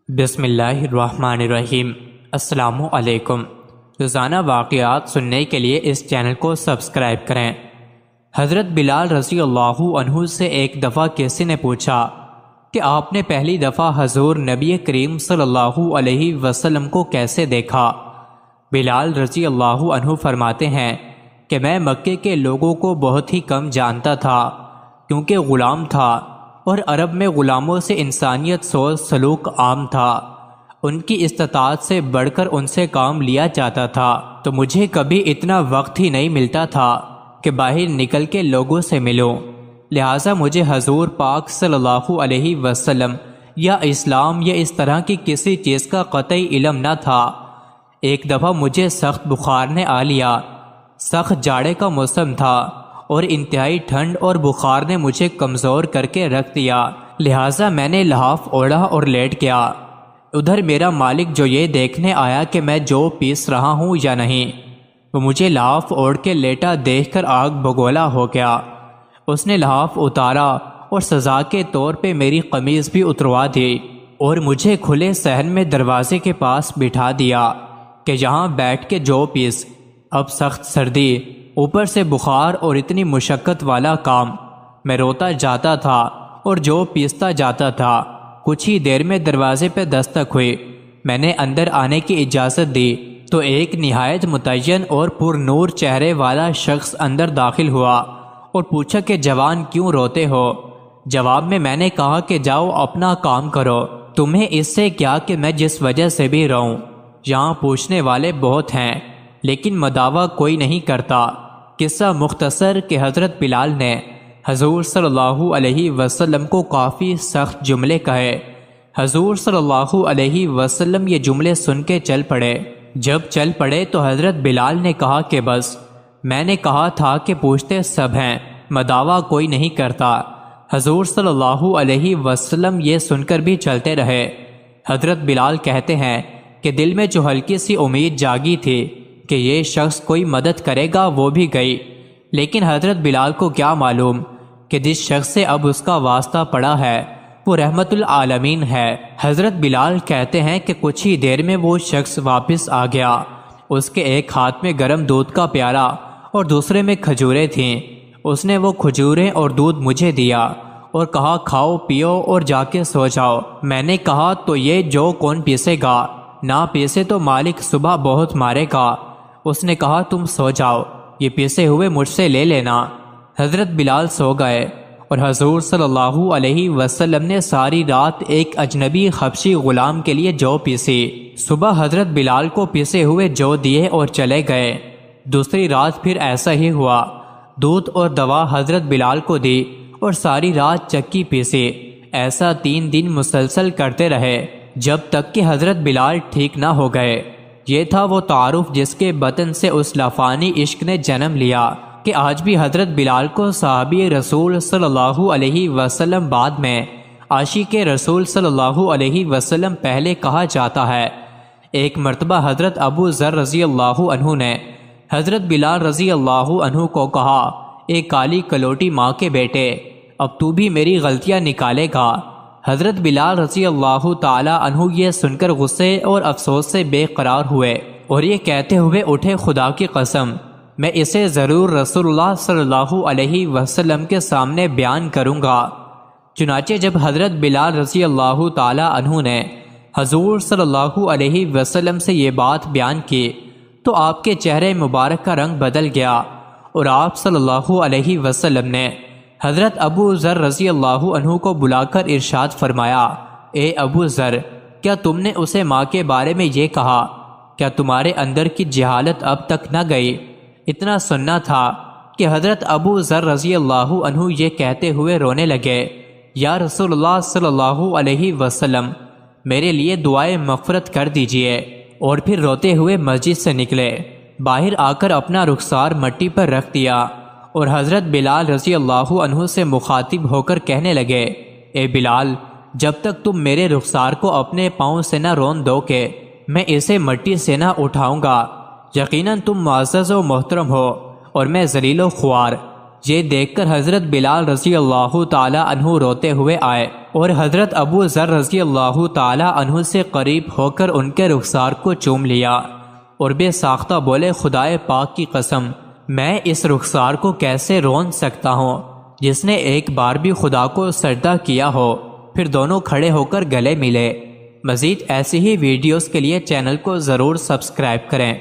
بسم اللہ الرحمن الرحیم۔ السلام علیکم۔ روزانہ واقعات سننے کے لیے اس چینل کو سبسکرائب کریں۔ حضرت بلال رضی اللہ عنہ سے ایک دفعہ کسی نے پوچھا کہ آپ نے پہلی دفعہ حضور نبی کریم صلی اللہ علیہ وسلم کو کیسے دیکھا؟ بلال رضی اللہ عنہ فرماتے ہیں کہ میں مکے کے لوگوں کو بہت ہی کم جانتا تھا کیونکہ غلام تھا، اور عرب میں غلاموں سے انسانیت سوچ سلوک عام تھا۔ ان کی استطاعت سے بڑھ کر ان سے کام لیا جاتا تھا، تو مجھے کبھی اتنا وقت ہی نہیں ملتا تھا کہ باہر نکل کے لوگوں سے ملوں، لہٰذا مجھے حضور پاک صلی اللہ علیہ وسلم یا اسلام یا اس طرح کی کسی چیز کا قطعی علم نہ تھا۔ ایک دفعہ مجھے سخت بخار نے آ لیا۔ سخت جاڑے کا موسم تھا اور انتہائی ٹھنڈ اور بخار نے مجھے کمزور کر کے رکھ دیا، لہٰذا میں نے لحاف اوڑھا اور لیٹ گیا۔ ادھر میرا مالک جو یہ دیکھنے آیا کہ میں جو پیس رہا ہوں یا نہیں، وہ مجھے لحاف اوڑھ کے لیٹا دیکھ کر آگ بگولا ہو گیا۔ اس نے لحاف اتارا اور سزا کے طور پہ میری قمیض بھی اتروا دی اور مجھے کھلے صحن میں دروازے کے پاس بٹھا دیا کہ یہاں بیٹھ کے جو پیس۔ اب سخت سردی، اوپر سے بخار اور اتنی مشقت والا کام۔ میں روتا جاتا تھا اور جو پیستا جاتا تھا۔ کچھ ہی دیر میں دروازے پہ دستک ہوئی۔ میں نے اندر آنے کی اجازت دی تو ایک نہایت متعین اور پر نور چہرے والا شخص اندر داخل ہوا اور پوچھا کہ جوان کیوں روتے ہو؟ جواب میں نے کہا کہ جاؤ اپنا کام کرو، تمہیں اس سے کیا کہ میں جس وجہ سے بھی رہوں۔ یہاں پوچھنے والے بہت ہیں لیکن مداوع کوئی نہیں کرتا۔ قصہ مختصر کہ حضرت بلال نے حضور صلی اللہ علیہ وسلم کو کافی سخت جملے کہے۔ حضور صلی اللہ علیہ وسلم یہ جملے سن کے چل پڑے۔ جب چل پڑے تو حضرت بلال نے کہا کہ بس، میں نے کہا تھا کہ پوچھتے سب ہیں، مداوع کوئی نہیں کرتا۔ حضور صلی اللہ علیہ وسلم یہ سن کر بھی چلتے رہے۔ حضرت بلال کہتے ہیں کہ دل میں جو ہلکی سی امید جاگی تھی کہ یہ شخص کوئی مدد کرے گا وہ بھی گئی، لیکن حضرت بلال کو کیا معلوم کہ جس شخص سے اب اس کا واسطہ پڑا ہے وہ رحمت العالمین ہے۔ حضرت بلال کہتے ہیں کہ کچھ ہی دیر میں وہ شخص واپس آ گیا۔ اس کے ایک ہاتھ میں گرم دودھ کا پیالہ اور دوسرے میں کھجوریں تھیں۔ اس نے وہ کھجوریں اور دودھ مجھے دیا اور کہا کھاؤ پیو اور جا کے سو جاؤ۔ میں نے کہا تو یہ جو کون پیسے گا؟ نہ پیسے تو مالک صبح بہت مارے گا۔ اس نے کہا تم سو جاؤ، یہ پیسے ہوئے مجھ سے لے لینا۔ حضرت بلال سو گئے اور حضور صلی اللہ علیہ وسلم نے ساری رات ایک اجنبی حبشی غلام کے لیے جو پیسی۔ صبح حضرت بلال کو پیسے ہوئے جو دیے اور چلے گئے۔ دوسری رات پھر ایسا ہی ہوا۔ دودھ اور دوا حضرت بلال کو دی اور ساری رات چکی پیسی۔ ایسا 3 دن مسلسل کرتے رہے جب تک کہ حضرت بلال ٹھیک نہ ہو گئے۔ یہ تھا وہ تعارف جس کے بطن سے اس لافانی عشق نے جنم لیا کہ آج بھی حضرت بلال کو صحابی رسول صلی اللہ علیہ وسلم بعد میں عاشق رسول صلی اللہ علیہ وسلم پہلے کہا جاتا ہے۔ ایک مرتبہ حضرت ابو ذر رضی اللہ عنہ نے حضرت بلال رضی اللہ عنہ کو کہا، اے کالی کلوٹی ماں کے بیٹے، اب تو بھی میری غلطیاں نکالے گا۔ حضرت بلال رضی اللہ تعالی عنہ یہ سن کر غصے اور افسوس سے بے قرار ہوئے اور یہ کہتے ہوئے اٹھے خدا کی قسم، میں اسے ضرور رسول اللہ صلی اللہ علیہ وسلم کے سامنے بیان کروں گا۔ چنانچہ جب حضرت بلال رضی اللہ تعالی عنہ نے حضور صلی اللہ علیہ وسلم سے یہ بات بیان کی تو آپ کے چہرے مبارک کا رنگ بدل گیا اور آپ صلی اللہ علیہ وسلم نے حضرت ابو ذر رضی اللہ عنہ کو بلا کر ارشاد فرمایا، اے ابو ذر، کیا تم نے اسے ماں کے بارے میں یہ کہا؟ کیا تمہارے اندر کی جہالت اب تک نہ گئی؟ اتنا سننا تھا کہ حضرت ابو ذر رضی اللہ عنہ یہ کہتے ہوئے رونے لگے، یا رسول اللہ صلی اللہ علیہ وسلم، میرے لیے دعائے مغفرت کر دیجئے، اور پھر روتے ہوئے مسجد سے نکلے۔ باہر آ کر اپنا رخسار مٹی پر رکھ دیا اور حضرت بلال رضی اللہ عنہ سے مخاطب ہو کر کہنے لگے، اے بلال، جب تک تم میرے رخسار کو اپنے پاؤں سے نہ رون دو کہ میں اسے مٹی سے نہ اٹھاؤں گا، یقیناً تم معزز و محترم ہو اور میں ذلیل و خوار۔ یہ دیکھ کر حضرت بلال رضی اللہ تعالی عنہ روتے ہوئے آئے اور حضرت ابو ذر رضی اللہ تعالی عنہ سے قریب ہو کر ان کے رخسار کو چوم لیا اور بے ساختہ بولے خدائے پاک کی قسم میں اس رخسار کو کیسے رون سکتا ہوں جس نے ایک بار بھی خدا کو سجدہ کیا ہو۔ پھر دونوں کھڑے ہو کر گلے ملے۔ مزید ایسی ہی ویڈیوز کے لیے چینل کو ضرور سبسکرائب کریں۔